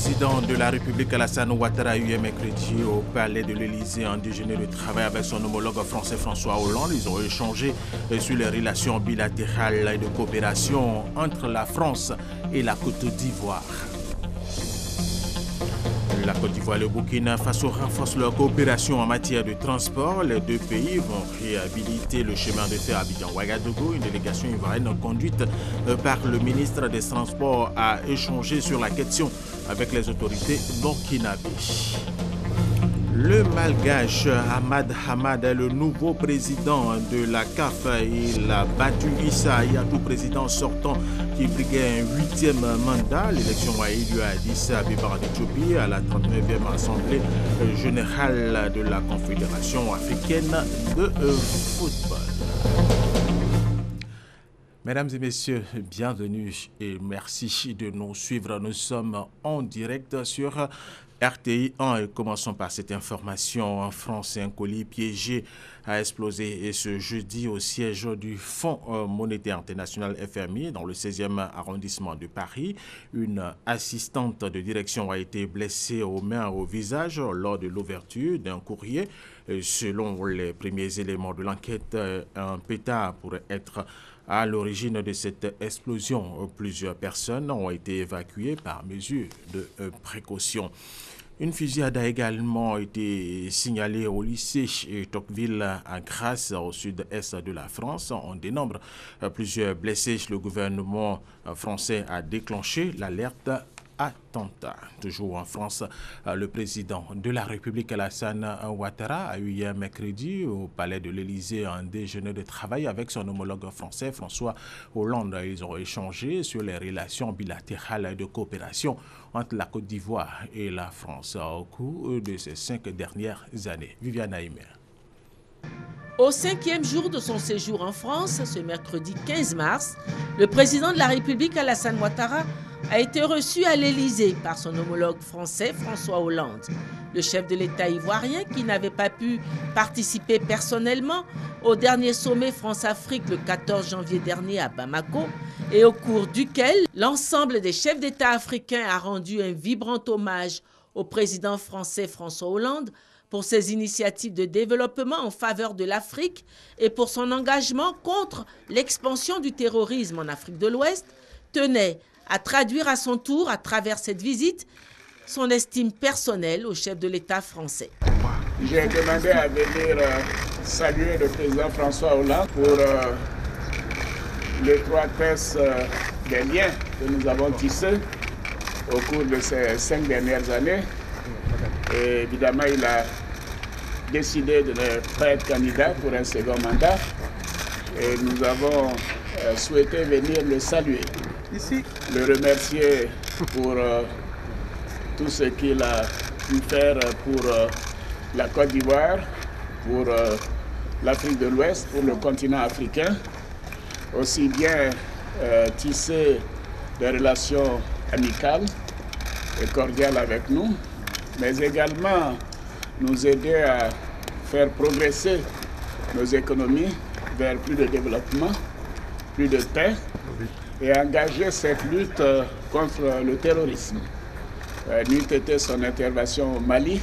président de la République Alassane Ouattara a eu mercredi au palais de l'Élysée un déjeuner de travail avec son homologue français François Hollande. Ils ont échangé sur les relations bilatérales et de coopération entre la France et la Côte d'Ivoire. La Côte d'Ivoire et le Burkina Faso renforcent leur coopération en matière de transport. Les deux pays vont réhabiliter le chemin de fer Abidjan-Ouagadougou. Une délégation ivoirienne conduite par le ministre des Transports a échangé sur la question avec les autorités burkinabées. Le Malgache Ahmad Hamad est le nouveau président de la CAF. Il a battu Issa Hayatou, président sortant, qui briguait un 8e mandat. L'élection a eu lieu à Addis Abeba en Éthiopie, à la 39e Assemblée générale de la Confédération africaine de football. Mesdames et messieurs, bienvenue et merci de nous suivre. Nous sommes en direct sur RTI 1 et commençons par cette information. En France, un colis piégé a explosé ce jeudi au siège du Fonds monétaire international FMI dans le 16e arrondissement de Paris. Une assistante de direction a été blessée aux mains et au visage lors de l'ouverture d'un courrier. Selon les premiers éléments de l'enquête, un pétard pourrait être à l'origine de cette explosion. Plusieurs personnes ont été évacuées par mesure de précaution. Une fusillade a également été signalée au lycée Tocqueville à Grasse, au sud-est de la France. On dénombre plusieurs blessés. Le gouvernement français a déclenché l'alerte attentat. Toujours en France, le président de la République Alassane Ouattara a eu hier mercredi au palais de l'Élysée un déjeuner de travail avec son homologue français François Hollande. Ils ont échangé sur les relations bilatérales de coopération entre la Côte d'Ivoire et la France au cours de ces 5 dernières années. Viviane Aïmer. Au 5e jour de son séjour en France, ce mercredi 15 mars, le président de la République Alassane Ouattara a été reçu à l'Élysée par son homologue français François Hollande. Le chef de l'État ivoirien, qui n'avait pas pu participer personnellement au dernier sommet France-Afrique le 14 janvier dernier à Bamako, et au cours duquel l'ensemble des chefs d'État africains a rendu un vibrant hommage au président français François Hollande pour ses initiatives de développement en faveur de l'Afrique et pour son engagement contre l'expansion du terrorisme en Afrique de l'Ouest, tenait à traduire à son tour, à travers cette visite, son estime personnelle au chef de l'État français. J'ai demandé à venir saluer le président François Hollande pour l'étroitesse des liens que nous avons tissés au cours de ces 5 dernières années. Et évidemment, il a décidé de ne pas être candidat pour un second mandat. Et nous avons souhaité venir le saluer. Ici, le remercier pour tout ce qu'il a pu faire pour la Côte d'Ivoire, pour l'Afrique de l'Ouest, pour le continent africain, aussi bien tisser des relations amicales et cordiales avec nous, mais également nous aider à faire progresser nos économies vers plus de développement, plus de paix, et engager cette lutte contre le terrorisme. N'eût été son intervention au Mali,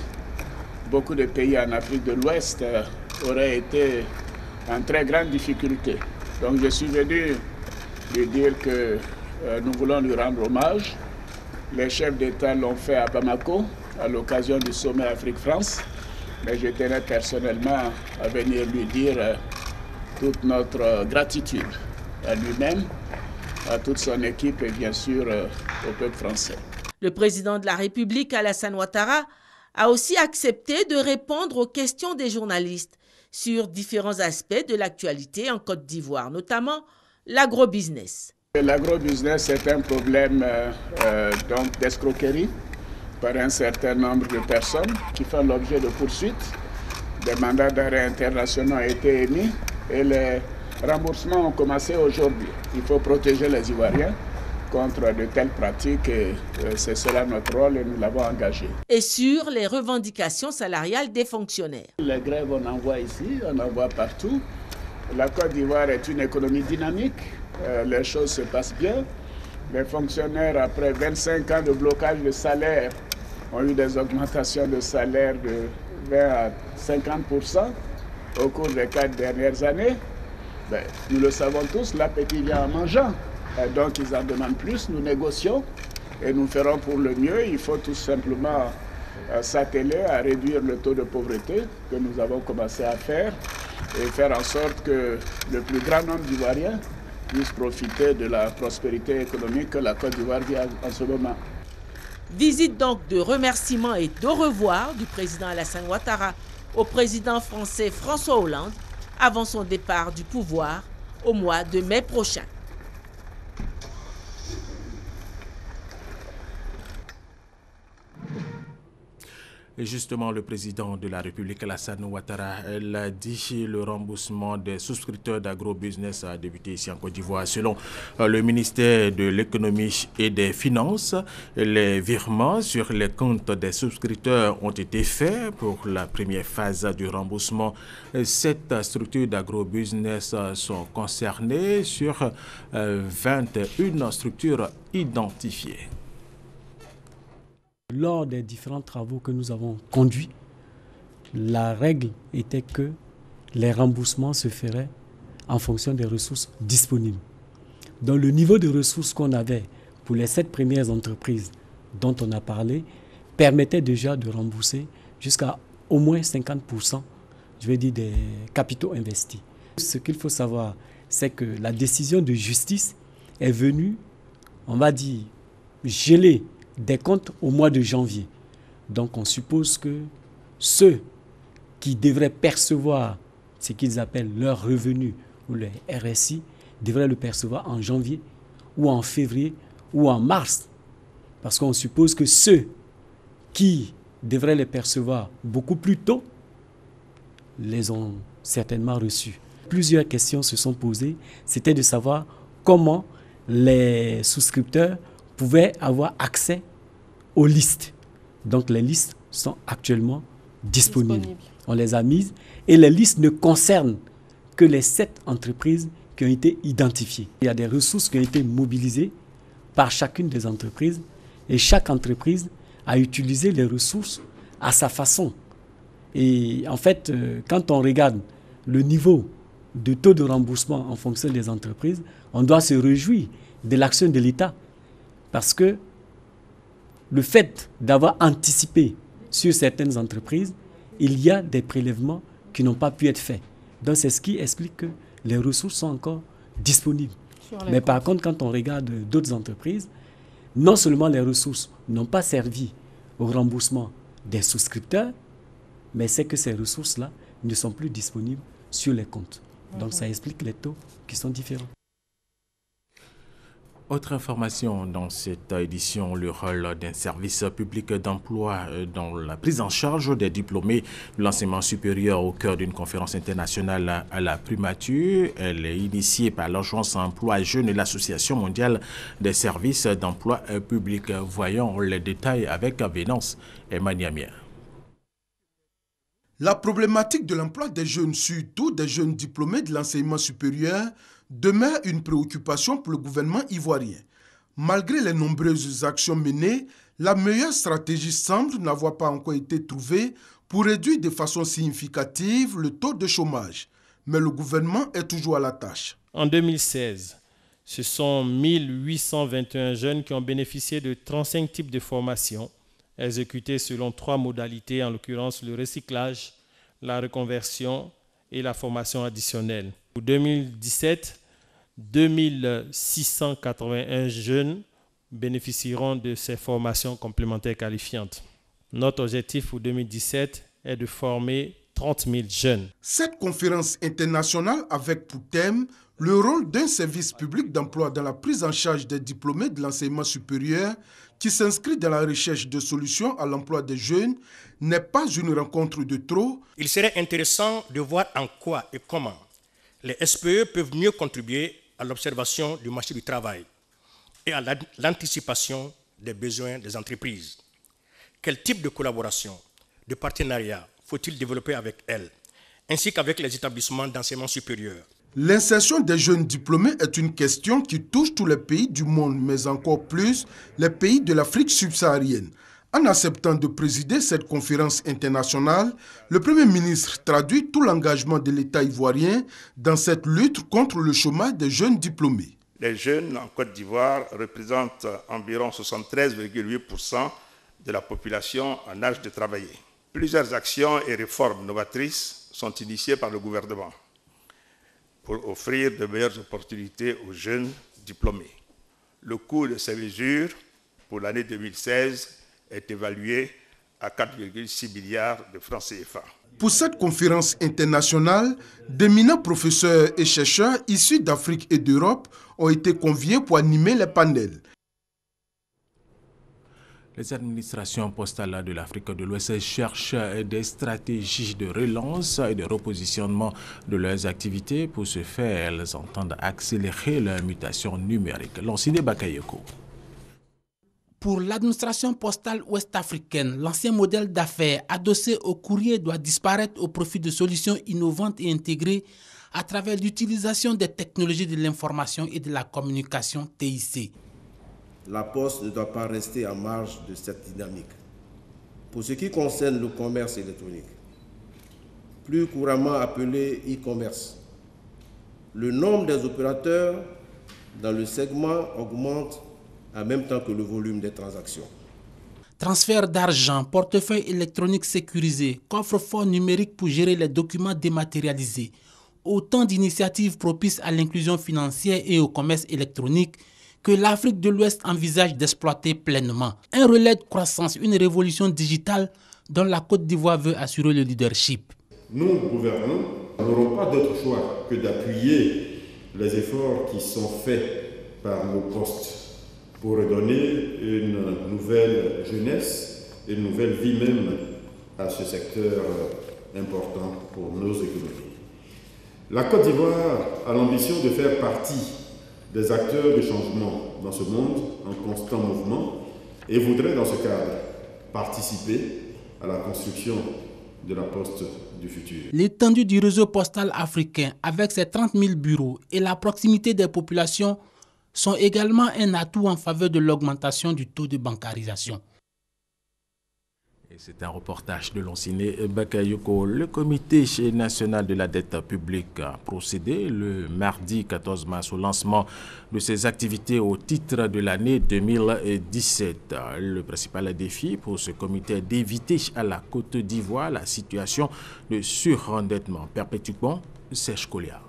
beaucoup de pays en Afrique de l'Ouest auraient été en très grande difficulté. Donc je suis venu lui dire que nous voulons lui rendre hommage. Les chefs d'État l'ont fait à Bamako à l'occasion du sommet Afrique-France, mais je tenais personnellement à venir lui dire toute notre gratitude à lui-même, à toute son équipe et bien sûr au peuple français. Le président de la République, Alassane Ouattara, a aussi accepté de répondre aux questions des journalistes sur différents aspects de l'actualité en Côte d'Ivoire, notamment l'agrobusiness. L'agrobusiness est un problème d'escroquerie par un certain nombre de personnes qui font l'objet de poursuites. Des mandats d'arrêt internationaux ont été émis et les remboursements ont commencé aujourd'hui. Il faut protéger les Ivoiriens contre de telles pratiques et c'est cela notre rôle et nous l'avons engagé. Et sur les revendications salariales des fonctionnaires. Les grèves, on en voit ici, on en voit partout. La Côte d'Ivoire est une économie dynamique, les choses se passent bien. Les fonctionnaires, après 25 ans de blocage de salaire, ont eu des augmentations de salaire de 20 à 50% au cours des 4 dernières années. Nous le savons tous, l'appétit vient en mangeant. Donc ils en demandent plus, nous négocions et nous ferons pour le mieux. Il faut tout simplement s'atteler à réduire le taux de pauvreté que nous avons commencé à faire et faire en sorte que le plus grand nombre d'Ivoiriens puissent profiter de la prospérité économique que la Côte d'Ivoire vit en ce moment. Visite donc de remerciements et d'au revoir du président Alassane Ouattara au président français François Hollande avant son départ du pouvoir au mois de mai prochain. Et justement, le président de la République, Alassane Ouattara, a dit le remboursement des souscripteurs d'agrobusiness a débuté ici en Côte d'Ivoire. Selon le ministère de l'Économie et des Finances, les virements sur les comptes des souscripteurs ont été faits pour la première phase du remboursement. 7 structures d'agrobusiness sont concernées sur 21 structures identifiées. Lors des différents travaux que nous avons conduits, la règle était que les remboursements se feraient en fonction des ressources disponibles. Donc le niveau de ressources qu'on avait pour les 7 premières entreprises dont on a parlé permettait déjà de rembourser jusqu'à au moins 50%, je vais dire, des capitaux investis. Ce qu'il faut savoir, c'est que la décision de justice est venue, on va dire, geler des comptes au mois de janvier. Donc on suppose que ceux qui devraient percevoir ce qu'ils appellent leur revenu ou le RSI devraient le percevoir en janvier ou en février ou en mars. Parce qu'on suppose que ceux qui devraient les percevoir beaucoup plus tôt les ont certainement reçus. Plusieurs questions se sont posées. C'était de savoir comment les souscripteurs pouvaient avoir accès aux listes. Donc les listes sont actuellement disponibles. On les a mises et les listes ne concernent que les 7 entreprises qui ont été identifiées. Il y a des ressources qui ont été mobilisées par chacune des entreprises et chaque entreprise a utilisé les ressources à sa façon. Et en fait, quand on regarde le niveau de taux de remboursement en fonction des entreprises, on doit se réjouir de l'action de l'État. Parce que le fait d'avoir anticipé sur certaines entreprises, il y a des prélèvements qui n'ont pas pu être faits. Donc c'est ce qui explique que les ressources sont encore disponibles. Mais par contre, quand on regarde d'autres entreprises, non seulement les ressources n'ont pas servi au remboursement des souscripteurs, mais c'est que ces ressources-là ne sont plus disponibles sur les comptes. Donc ça explique les taux qui sont différents. Autre information dans cette édition, le rôle d'un service public d'emploi dans la prise en charge des diplômés de l'enseignement supérieur au cœur d'une conférence internationale à la primature. Elle est initiée par l'Agence Emploi Jeunes et l'Association mondiale des services d'emploi public. Voyons les détails avec Vénance et Maniamia. La problématique de l'emploi des jeunes, surtout des jeunes diplômés de l'enseignement supérieur, demeure une préoccupation pour le gouvernement ivoirien. Malgré les nombreuses actions menées, la meilleure stratégie semble n'avoir pas encore été trouvée pour réduire de façon significative le taux de chômage. Mais le gouvernement est toujours à la tâche. En 2016, ce sont 1821 jeunes qui ont bénéficié de 35 types de formations exécutées selon 3 modalités, en l'occurrence le recyclage, la reconversion et la formation additionnelle. Pour 2017, 2681 jeunes bénéficieront de ces formations complémentaires qualifiantes. Notre objectif pour 2017 est de former 30 000 jeunes. Cette conférence internationale avec pour thème le rôle d'un service public d'emploi dans la prise en charge des diplômés de l'enseignement supérieur qui s'inscrit dans la recherche de solutions à l'emploi des jeunes n'est pas une rencontre de trop. Il serait intéressant de voir en quoi et comment les SPE peuvent mieux contribuer à l'observation du marché du travail et à l'anticipation des besoins des entreprises. Quel type de collaboration, de partenariat faut-il développer avec elles, ainsi qu'avec les établissements d'enseignement supérieur? L'insertion des jeunes diplômés est une question qui touche tous les pays du monde, mais encore plus les pays de l'Afrique subsaharienne. En acceptant de présider cette conférence internationale, le Premier ministre traduit tout l'engagement de l'État ivoirien dans cette lutte contre le chômage des jeunes diplômés. Les jeunes en Côte d'Ivoire représentent environ 73,8% de la population en âge de travailler. Plusieurs actions et réformes novatrices sont initiées par le gouvernement pour offrir de meilleures opportunités aux jeunes diplômés. Le coût de ces mesures pour l'année 2016 est évalué à 4,6 milliards de francs CFA. Pour cette conférence internationale, d'éminents professeurs et chercheurs issus d'Afrique et d'Europe ont été conviés pour animer les panels. Les administrations postales de l'Afrique de l'Ouest cherchent des stratégies de relance et de repositionnement de leurs activités. Pour ce faire, elles entendent accélérer leur mutation numérique. Lansine Bakayoko. Pour l'administration postale ouest-africaine, l'ancien modèle d'affaires adossé au courrier doit disparaître au profit de solutions innovantes et intégrées à travers l'utilisation des technologies de l'information et de la communication TIC. La Poste ne doit pas rester en marge de cette dynamique. Pour ce qui concerne le commerce électronique, plus couramment appelé e-commerce, le nombre des opérateurs dans le segment augmente en même temps que le volume des transactions. Transfert d'argent, portefeuille électronique sécurisé, coffre-fort numérique pour gérer les documents dématérialisés. Autant d'initiatives propices à l'inclusion financière et au commerce électronique que l'Afrique de l'Ouest envisage d'exploiter pleinement. Un relais de croissance, une révolution digitale dont la Côte d'Ivoire veut assurer le leadership. Nous, gouvernants, n'aurons pas d'autre choix que d'appuyer les efforts qui sont faits par nos postes pour redonner une nouvelle jeunesse, une nouvelle vie même à ce secteur important pour nos économies. La Côte d'Ivoire a l'ambition de faire partie des acteurs de changement dans ce monde en constant mouvement et voudrait dans ce cadre participer à la construction de la poste du futur. L'étendue du réseau postal africain avec ses 30 000 bureaux et la proximité des populations sont également un atout en faveur de l'augmentation du taux de bancarisation. C'est un reportage de Lansine Bakayoko. Le Comité national de la dette publique a procédé le mardi 14 mars au lancement de ses activités au titre de l'année 2017. Le principal défi pour ce comité est d'éviter à la Côte d'Ivoire la situation de surendettement perpétuellement. Serge Colliard.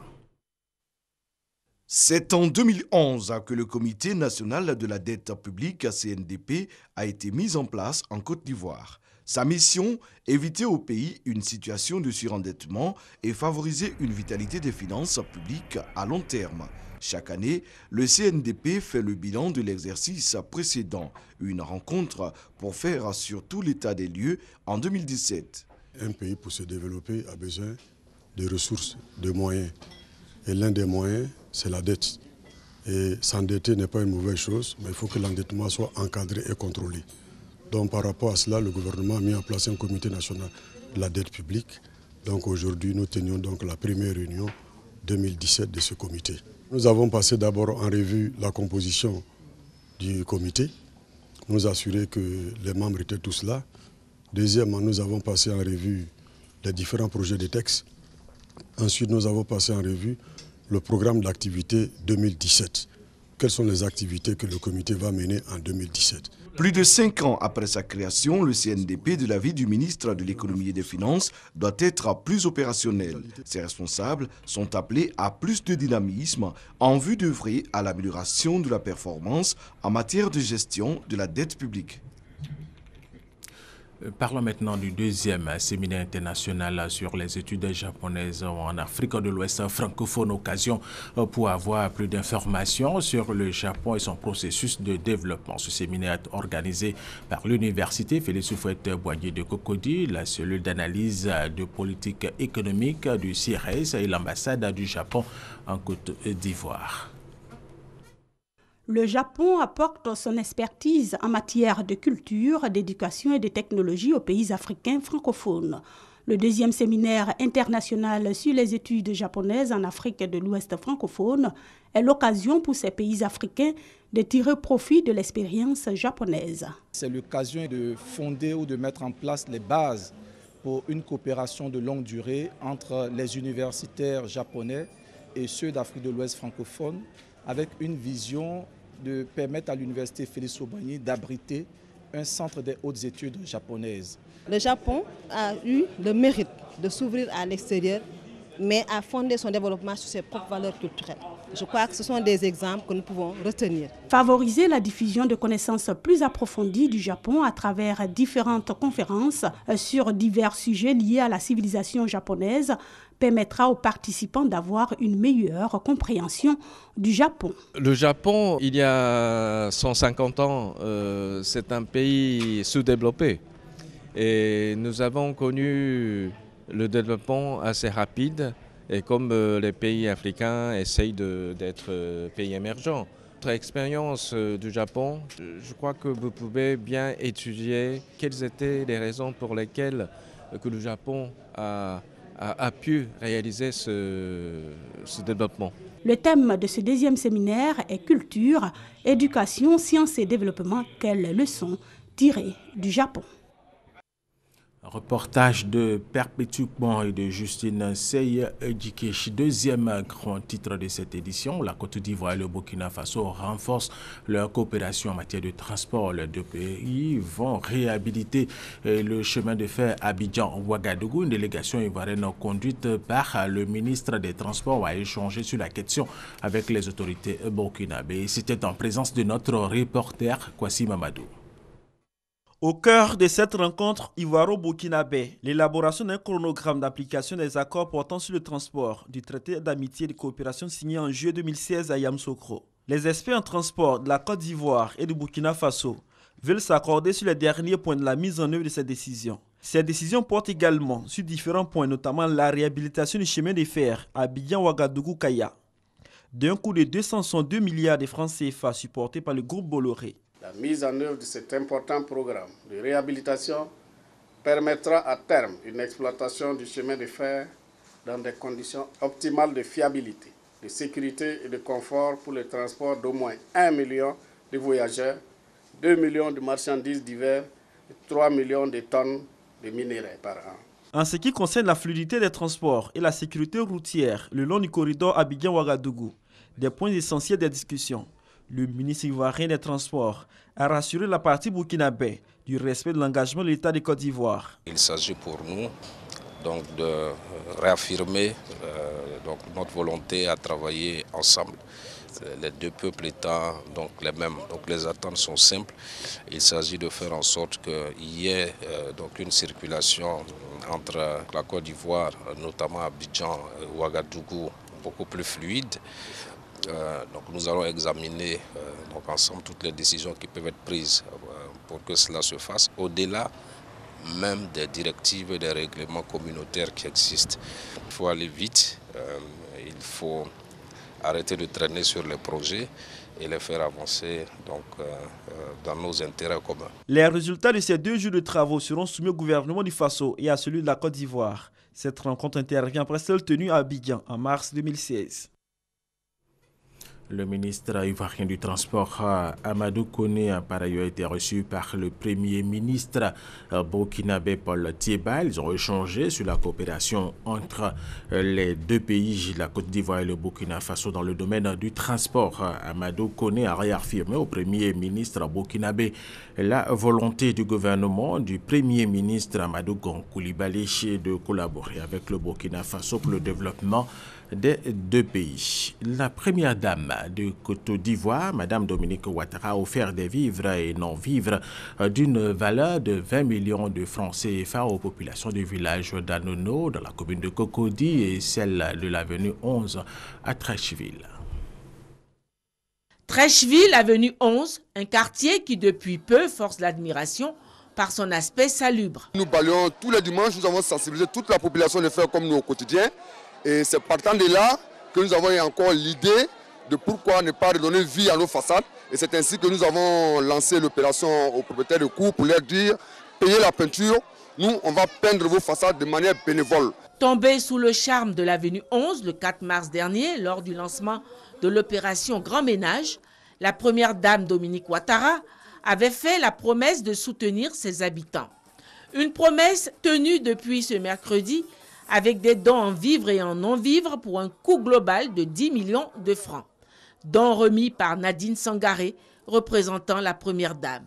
C'est en 2011 que le Comité national de la dette publique, CNDP, a été mis en place en Côte d'Ivoire. Sa mission, éviter au pays une situation de surendettement et favoriser une vitalité des finances publiques à long terme. Chaque année, le CNDP fait le bilan de l'exercice précédent. Une rencontre pour faire surtout l'état des lieux en 2017. Un pays pour se développer a besoin de ressources, de moyens. Et l'un des moyens, c'est la dette. Et s'endetter n'est pas une mauvaise chose, mais il faut que l'endettement soit encadré et contrôlé. Donc par rapport à cela, le gouvernement a mis en place un comité national de la dette publique. Donc aujourd'hui, nous tenions donc la première réunion 2017 de ce comité. Nous avons passé d'abord en revue la composition du comité, nous assurer que les membres étaient tous là. Deuxièmement, nous avons passé en revue les différents projets de textes. Ensuite, nous avons passé en revue le programme d'activité 2017. Quelles sont les activités que le comité va mener en 2017? Plus de 5 ans après sa création, le CNDP, de l'avis du ministre de l'économie et des finances, doit être plus opérationnel. Ses responsables sont appelés à plus de dynamisme en vue d'œuvrer à l'amélioration de la performance en matière de gestion de la dette publique. Parlons maintenant du deuxième séminaire international sur les études japonaises en Afrique de l'Ouest francophone. Occasion pour avoir plus d'informations sur le Japon et son processus de développement. Ce séminaire est organisé par l'université Félix Houphouët-Boigny de Cocody, la cellule d'analyse de politique économique du CIRES et l'ambassade du Japon en Côte d'Ivoire. Le Japon apporte son expertise en matière de culture, d'éducation et de technologie aux pays africains francophones. Le deuxième séminaire international sur les études japonaises en Afrique de l'Ouest francophone est l'occasion pour ces pays africains de tirer profit de l'expérience japonaise. C'est l'occasion de fonder ou de mettre en place les bases pour une coopération de longue durée entre les universitaires japonais et ceux d'Afrique de l'Ouest francophone, avec une vision de permettre à l'université Félix-Aubrigny d'abriter un centre des hautes études japonaises. Le Japon a eu le mérite de s'ouvrir à l'extérieur, mais a fondé son développement sur ses propres valeurs culturelles. Je crois que ce sont des exemples que nous pouvons retenir. Favoriser la diffusion de connaissances plus approfondies du Japon à travers différentes conférences sur divers sujets liés à la civilisation japonaise permettra aux participants d'avoir une meilleure compréhension du Japon. Le Japon, il y a 150 ans, c'est un pays sous-développé. Et nous avons connu le développement assez rapide. Et comme les pays africains essayent d'être pays émergents. Notre expérience du Japon, je crois que vous pouvez bien étudier quelles étaient les raisons pour lesquelles que le Japon a pu réaliser ce développement. Le thème de ce deuxième séminaire est culture, éducation, sciences et développement. Quelles leçons tirer du Japon? Reportage de Perpétuquement et de Justine Seye Djikesh. Deuxième grand titre de cette édition, la Côte d'Ivoire et le Burkina Faso renforcent leur coopération en matière de transport. Les deux pays vont réhabiliter le chemin de fer Abidjan-Ouagadougou. Une délégation ivoirienne conduite par le ministre des Transports a échangé sur la question avec les autorités burkinabées. C'était en présence de notre reporter Kwasi Mamadou. Au cœur de cette rencontre ivoiro-burkinabé, l'élaboration d'un chronogramme d'application des accords portant sur le transport du traité d'amitié et de coopération signé en juillet 2016 à Yamoussoukro. Les experts en transport de la Côte d'Ivoire et du Burkina Faso veulent s'accorder sur les derniers points de la mise en œuvre de ces décisions. Ces décisions portent également sur différents points, notamment la réhabilitation du chemin de fer Abidjan-Ouagadougou-Kaya, d'un coût de 262 milliards de francs CFA supporté par le groupe Bolloré. La mise en œuvre de cet important programme de réhabilitation permettra à terme une exploitation du chemin de fer dans des conditions optimales de fiabilité, de sécurité et de confort pour le transport d'au moins 1 million de voyageurs, 2 millions de marchandises divers et 3 millions de tonnes de minerais par an. En ce qui concerne la fluidité des transports et la sécurité routière le long du corridor Abidjan-Ouagadougou, des points essentiels des discussions, le ministre ivoirien des Transports a rassuré la partie burkinabé du respect de l'engagement de l'État de Côte d'Ivoire. Il s'agit pour nous donc de réaffirmer notre volonté à travailler ensemble. Les deux peuples étant donc les mêmes, donc les attentes sont simples. Il s'agit de faire en sorte qu'il y ait donc une circulation entre la Côte d'Ivoire, notamment Abidjan et Ouagadougou, beaucoup plus fluide. Donc nous allons examiner donc ensemble toutes les décisions qui peuvent être prises pour que cela se fasse, au-delà même des directives et des règlements communautaires qui existent. Il faut aller vite, il faut arrêter de traîner sur les projets et les faire avancer donc, dans nos intérêts communs. Les résultats de ces 2 jours de travaux seront soumis au gouvernement du Faso et à celui de la Côte d'Ivoire. Cette rencontre intervient après celle tenue à Abidjan en mars 2016. Le ministre ivoirien du Transport, Amadou Koné, a par ailleurs été reçu par le Premier ministre burkinabé Paul Thiéba. Ils ont échangé sur la coopération entre les deux pays, la Côte d'Ivoire et le Burkina Faso, dans le domaine du transport. Amadou Koné a réaffirmé au Premier ministre burkinabé la volonté du gouvernement du Premier ministre Amadou Gon Coulibaly de collaborer avec le Burkina Faso pour le développement des deux pays. La première dame de Côte d'Ivoire, Mme Dominique Ouattara, a offert des vivres et non-vivres d'une valeur de 20 millions de francs CFA aux populations du village d'Anono, dans la commune de Cocody, et celle de l'avenue 11 à Treichville. Treichville, avenue 11, un quartier qui depuis peu force l'admiration par son aspect salubre. Nous balayons tous les dimanches, nous avons sensibilisé toute la population de faire comme nous au quotidien. Et c'est partant de là que nous avons encore l'idée de pourquoi ne pas redonner vie à nos façades. Et c'est ainsi que nous avons lancé l'opération aux propriétaires de cours pour leur dire payez la peinture nous, on va peindre vos façades de manière bénévole. Tombée sous le charme de l'avenue 11 le 4 mars dernier, lors du lancement de l'opération Grand Ménage, la première dame Dominique Ouattara avait fait la promesse de soutenir ses habitants. Une promesse tenue depuis ce mercredi avec des dons en vivres et en non-vivres pour un coût global de 10 millions de francs. Dons remis par Nadine Sangaré, représentant la première dame.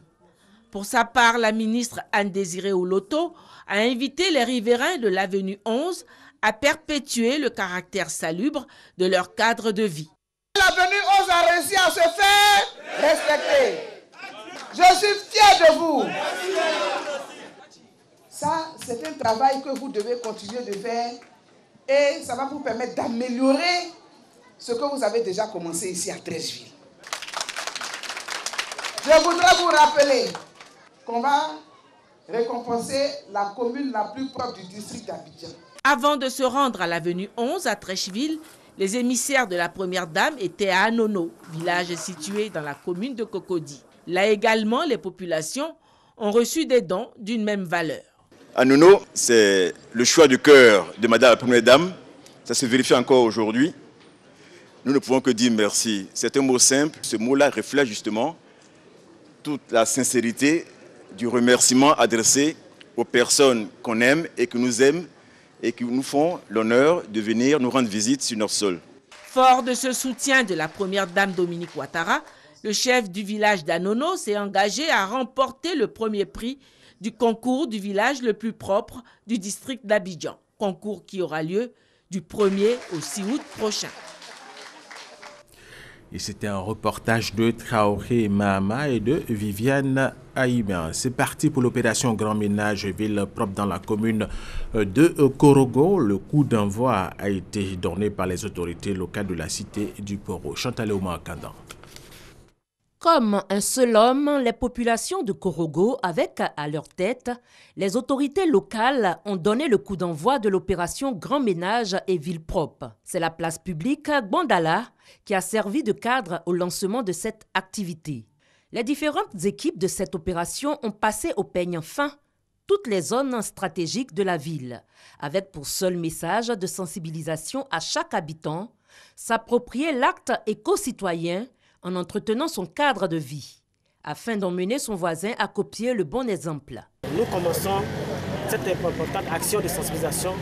Pour sa part, la ministre Anne-Désirée Oloto a invité les riverains de l'avenue 11 à perpétuer le caractère salubre de leur cadre de vie. L'avenue 11 a réussi à se faire respecter. Je suis fier de vous. Ça, c'est un travail que vous devez continuer de faire et ça va vous permettre d'améliorer ce que vous avez déjà commencé ici à Treichville. Je voudrais vous rappeler qu'on va récompenser la commune la plus propre du district d'Abidjan. Avant de se rendre à l'avenue 11 à Treichville, les émissaires de la première dame étaient à Anono, village situé dans la commune de Cocody. Là également, les populations ont reçu des dons d'une même valeur. Anono, c'est le choix du cœur de Madame la Première Dame. Ça se vérifie encore aujourd'hui. Nous ne pouvons que dire merci. C'est un mot simple. Ce mot-là reflète justement toute la sincérité du remerciement adressé aux personnes qu'on aime et que nous aiment et qui nous font l'honneur de venir nous rendre visite sur notre sol. Fort de ce soutien de la première dame Dominique Ouattara, le chef du village d'Anono s'est engagé à remporter le premier prix du concours du village le plus propre du district d'Abidjan. Concours qui aura lieu du 1er au 6 août prochain. Et c'était un reportage de Traoré Mahama et de Viviane Aïma. C'est parti pour l'opération Grand Ménage Ville Propre dans la commune de Korogo. Le coup d'envoi a été donné par les autorités locales de la cité du Poro. Chantal Ouma Kandan. Comme un seul homme, les populations de Korogo, avec à leur tête, les autorités locales ont donné le coup d'envoi de l'opération Grand Ménage et Ville Propre. C'est la place publique Gbandala qui a servi de cadre au lancement de cette activité. Les différentes équipes de cette opération ont passé au peigne fin toutes les zones stratégiques de la ville, avec pour seul message de sensibilisation à chaque habitant, s'approprier l'acte éco-citoyen en entretenant son cadre de vie, afin d'emmener son voisin à copier le bon exemple. Nous commençons cette importante action de sensibilisation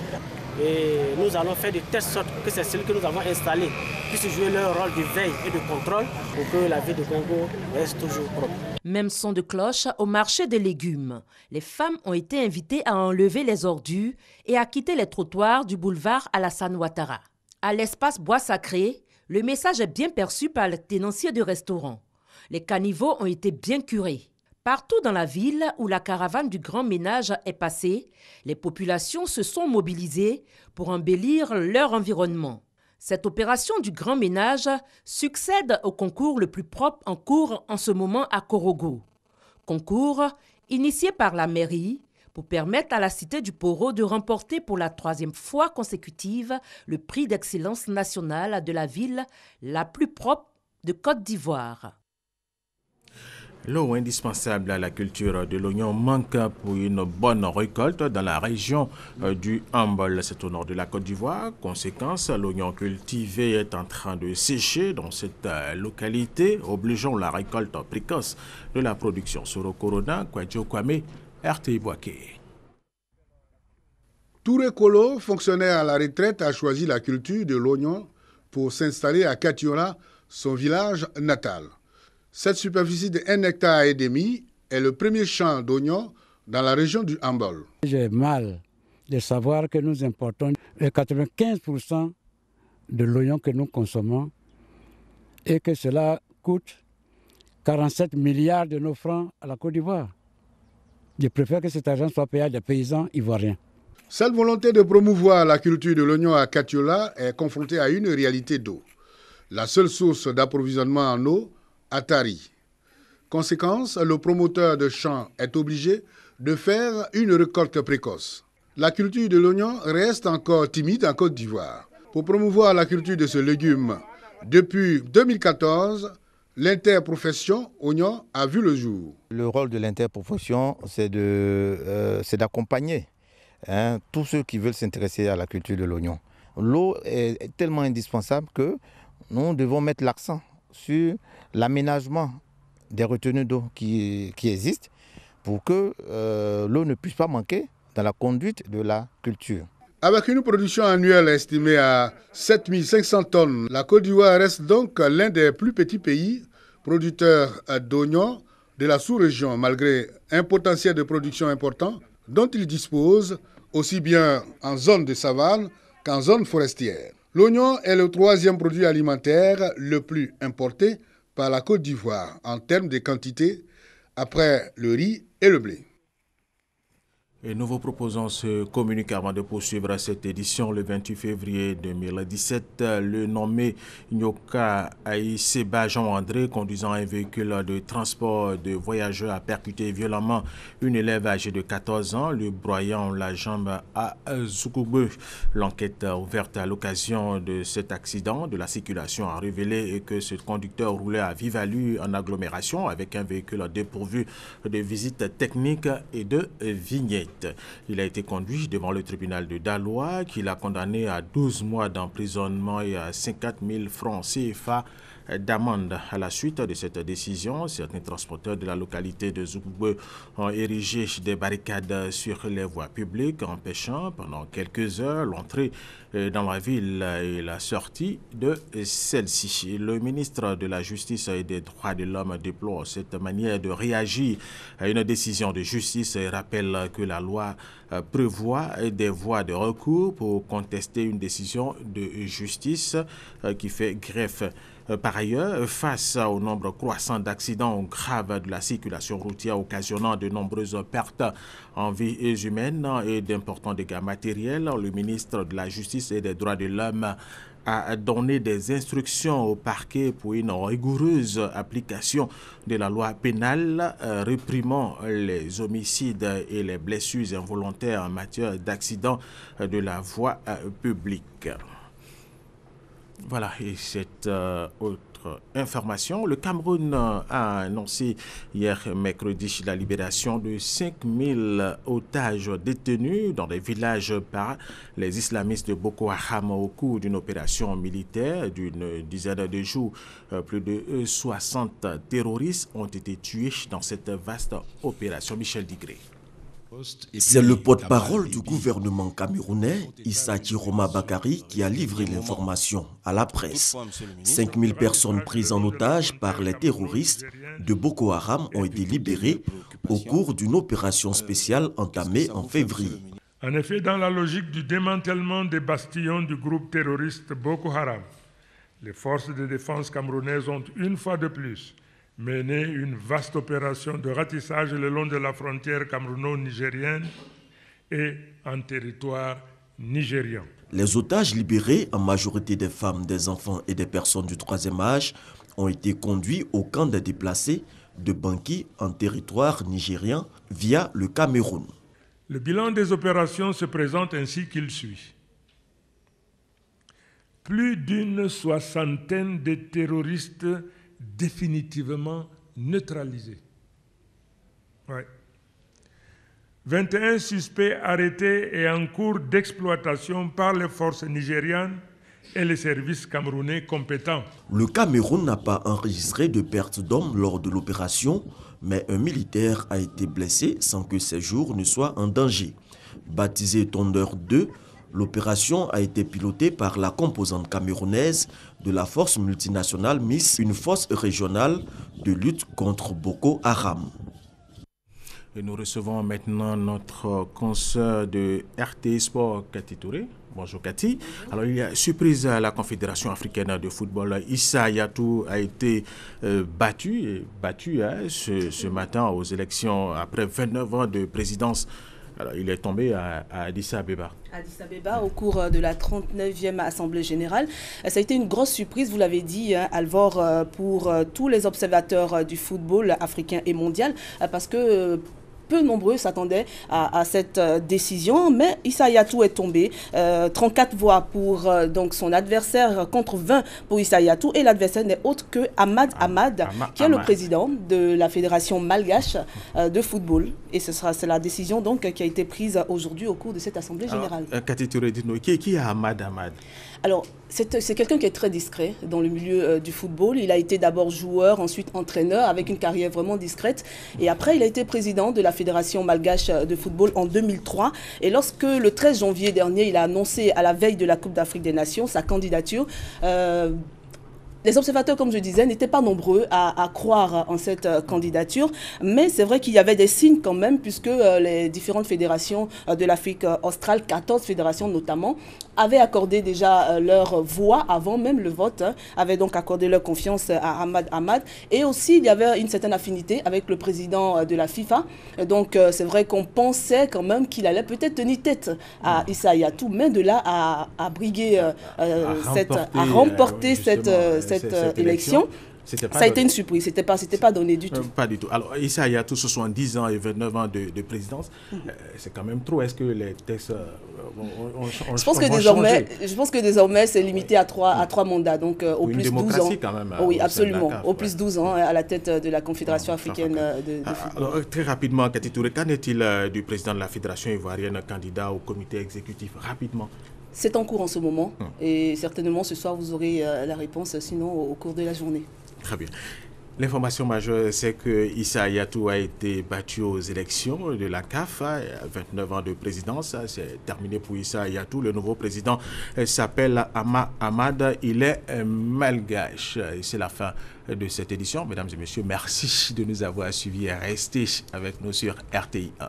et nous allons faire de telle sorte que ces cellules que nous avons installées puissent jouer leur rôle de veille et de contrôle pour que la ville de Congo reste toujours propre. Même son de cloche au marché des légumes. Les femmes ont été invitées à enlever les ordures et à quitter les trottoirs du boulevard Alassane Ouattara. À l'espace Bois Sacré, le message est bien perçu par les tenanciers de restaurants. Les caniveaux ont été bien curés. Partout dans la ville où la caravane du Grand Ménage est passée, les populations se sont mobilisées pour embellir leur environnement. Cette opération du Grand Ménage succède au concours le plus propre en cours en ce moment à Korogo. Concours initié par la mairie pour permettre à la cité du Poro de remporter pour la 3e fois consécutive le prix d'excellence nationale de la ville la plus propre de Côte d'Ivoire. L'eau indispensable à la culture de l'oignon manque pour une bonne récolte dans la région du Hambol. C'est au nord de la Côte d'Ivoire. Conséquence, l'oignon cultivé est en train de sécher dans cette localité, obligeant la récolte précoce de la production. Soro Corona, Kwadjo Kwame, RTI Boaké. Touré Kolo, fonctionnaire à la retraite, a choisi la culture de l'oignon pour s'installer à Katiola, son village natal. Cette superficie de 1,5 hectare est le premier champ d'oignons dans la région du Hambol. J'ai mal de savoir que nous importons 95% de l'oignon que nous consommons et que cela coûte 47 milliards de nos francs à la Côte d'Ivoire. Je préfère que cet argent soit payé à des paysans ivoiriens. Cette volonté de promouvoir la culture de l'oignon à Katiola est confrontée à une réalité d'eau. La seule source d'approvisionnement en eau, Atari. Conséquence, le promoteur de champs est obligé de faire une récolte précoce. La culture de l'oignon reste encore timide en Côte d'Ivoire. Pour promouvoir la culture de ce légume, depuis 2014, l'interprofession oignon a vu le jour. Le rôle de l'interprofession, c'est d'accompagner tous ceux qui veulent s'intéresser à la culture de l'oignon. L'eau est tellement indispensable que nous devons mettre l'accent sur l'aménagement des retenues d'eau qui existent pour que l'eau ne puisse pas manquer dans la conduite de la culture. Avec une production annuelle estimée à 7500 tonnes, la Côte d'Ivoire reste donc l'un des plus petits pays producteurs d'oignons de la sous-région, malgré un potentiel de production important dont il dispose aussi bien en zone de savane qu'en zone forestière. L'oignon est le troisième produit alimentaire le plus importé par la Côte d'Ivoire en termes de quantité, après le riz et le blé. Et nous vous proposons ce communiqué avant de poursuivre cette édition. Le 28 février 2017, le nommé Nyoka Aïseba Jean-André, conduisant un véhicule de transport de voyageurs, a percuté violemment une élève âgée de 14 ans, lui broyant la jambe à Zoukoube. L'enquête ouverte à l'occasion de cet accident de la circulation a révélé que ce conducteur roulait à vive allure en agglomération avec un véhicule dépourvu de visite technique et de vignette. Il a été conduit devant le tribunal de Daloa qui l'a condamné à 12 mois d'emprisonnement et à 50 000 francs CFA d'amende. À la suite de cette décision, certains transporteurs de la localité de Zoukoube ont érigé des barricades sur les voies publiques, empêchant pendant quelques heures l'entrée dans la ville et la sortie de celle-ci. Le ministre de la Justice et des Droits de l'Homme déplore cette manière de réagir à une décision de justice et rappelle que la loi prévoit des voies de recours pour contester une décision de justice qui fait greffe. Par ailleurs, face au nombre croissant d'accidents graves de la circulation routière occasionnant de nombreuses pertes en vies humaines et d'importants dégâts matériels, le ministre de la Justice et des Droits de l'Homme a donné des instructions au parquet pour une rigoureuse application de la loi pénale réprimant les homicides et les blessures involontaires en matière d'accidents de la voie publique. Voilà, et cette autre information, le Cameroun a annoncé hier mercredi la libération de 5000 otages détenus dans des villages par les islamistes de Boko Haram au cours d'une opération militaire d'une dizaine de jours. Plus de 60 terroristes ont été tués dans cette vaste opération. Michel Digré. C'est le porte-parole du gouvernement camerounais, Issa Chiroma Bakari, qui a livré l'information à la presse. 5000 personnes prises en otage par les terroristes de Boko Haram ont été libérées au cours d'une opération spéciale entamée en février. En effet, dans la logique du démantèlement des bastions du groupe terroriste Boko Haram, les forces de défense camerounaises ont une fois de plus mené une vaste opération de ratissage le long de la frontière camerouno-nigérienne et en territoire nigérian. Les otages libérés, en majorité des femmes, des enfants et des personnes du troisième âge, ont été conduits au camp des déplacés de Banki en territoire nigérien via le Cameroun. Le bilan des opérations se présente ainsi qu'il suit. Plus d'une soixantaine de terroristes définitivement neutralisés. 21 suspects arrêtés et en cours d'exploitation par les forces nigérianes et les services camerounais compétents. Le Cameroun n'a pas enregistré de perte d'hommes lors de l'opération, mais un militaire a été blessé sans que ses jours ne soient en danger. Baptisé Tondeur 2, l'opération a été pilotée par la composante camerounaise de la force multinationale MIS, une force régionale de lutte contre Boko Haram. Et nous recevons maintenant notre consoeur de RT Sport, Cathy Touré. Bonjour Cathy. Alors il y a surprise à la Confédération africaine de football. Issa Yatou a été battu ce matin aux élections après 29 ans de présidence. Alors, il est tombé à Addis Abeba. Addis Abeba, au cours de la 39e Assemblée générale. Ça a été une grosse surprise, vous l'avez dit, Alvor, pour tous les observateurs du football africain et mondial, parce que peu nombreux s'attendaient à cette décision, mais Issa Hayatou est tombé. 34 voix pour donc son adversaire contre 20 pour Issa Hayatou, et l'adversaire n'est autre que Ahmad Ahmad, qui est le président de la Fédération malgache de football. Et c'est la décision donc qui a été prise aujourd'hui au cours de cette Assemblée générale. Cathy Touré, dites-nous, qui est Ahmad Ahmad? Alors, c'est quelqu'un qui est très discret dans le milieu du football. Il a été d'abord joueur, ensuite entraîneur, avec une carrière vraiment discrète. Et après, il a été président de la Fédération malgache de football en 2003. Et lorsque, le 13 janvier dernier, il a annoncé à la veille de la Coupe d'Afrique des Nations sa candidature, les observateurs, comme je disais, n'étaient pas nombreux à croire en cette candidature, mais c'est vrai qu'il y avait des signes quand même, puisque les différentes fédérations de l'Afrique australe, 14 fédérations notamment, avaient accordé déjà leur voix avant même le vote, avaient donc accordé leur confiance à Ahmad Ahmad. Et aussi, il y avait une certaine affinité avec le président de la FIFA. Donc, c'est vrai qu'on pensait quand même qu'il allait peut-être tenir tête à Issa Hayatou, mais de là à briguer, à remporter cette élection. Ça a été une surprise, c'était pas donné du tout. Pas du tout. Alors, Issa Hayatou, 70 ans et 29 ans de présidence, c'est quand même trop. Est-ce que les textes je pense que désormais, c'est limité à trois mandats, donc au plus 12 ans. Quand même, oui, absolument. Au plus 12 ans à la tête de la Confédération africaine de football. Alors, très rapidement, Cathy Touré, qu'en est-il du président de la Fédération ivoirienne, candidat au comité exécutif? Rapidement. C'est en cours en ce moment, et certainement ce soir, vous aurez la réponse, sinon au cours de la journée. Très bien. L'information majeure, c'est que Issa Hayatou a été battu aux élections de la CAF, 29 ans de présidence, c'est terminé pour Issa Hayatou. Le nouveau président s'appelle Ahmad Ahmad, il est malgache. C'est la fin de cette édition. Mesdames et messieurs, merci de nous avoir suivis et restez avec nous sur RTI 1.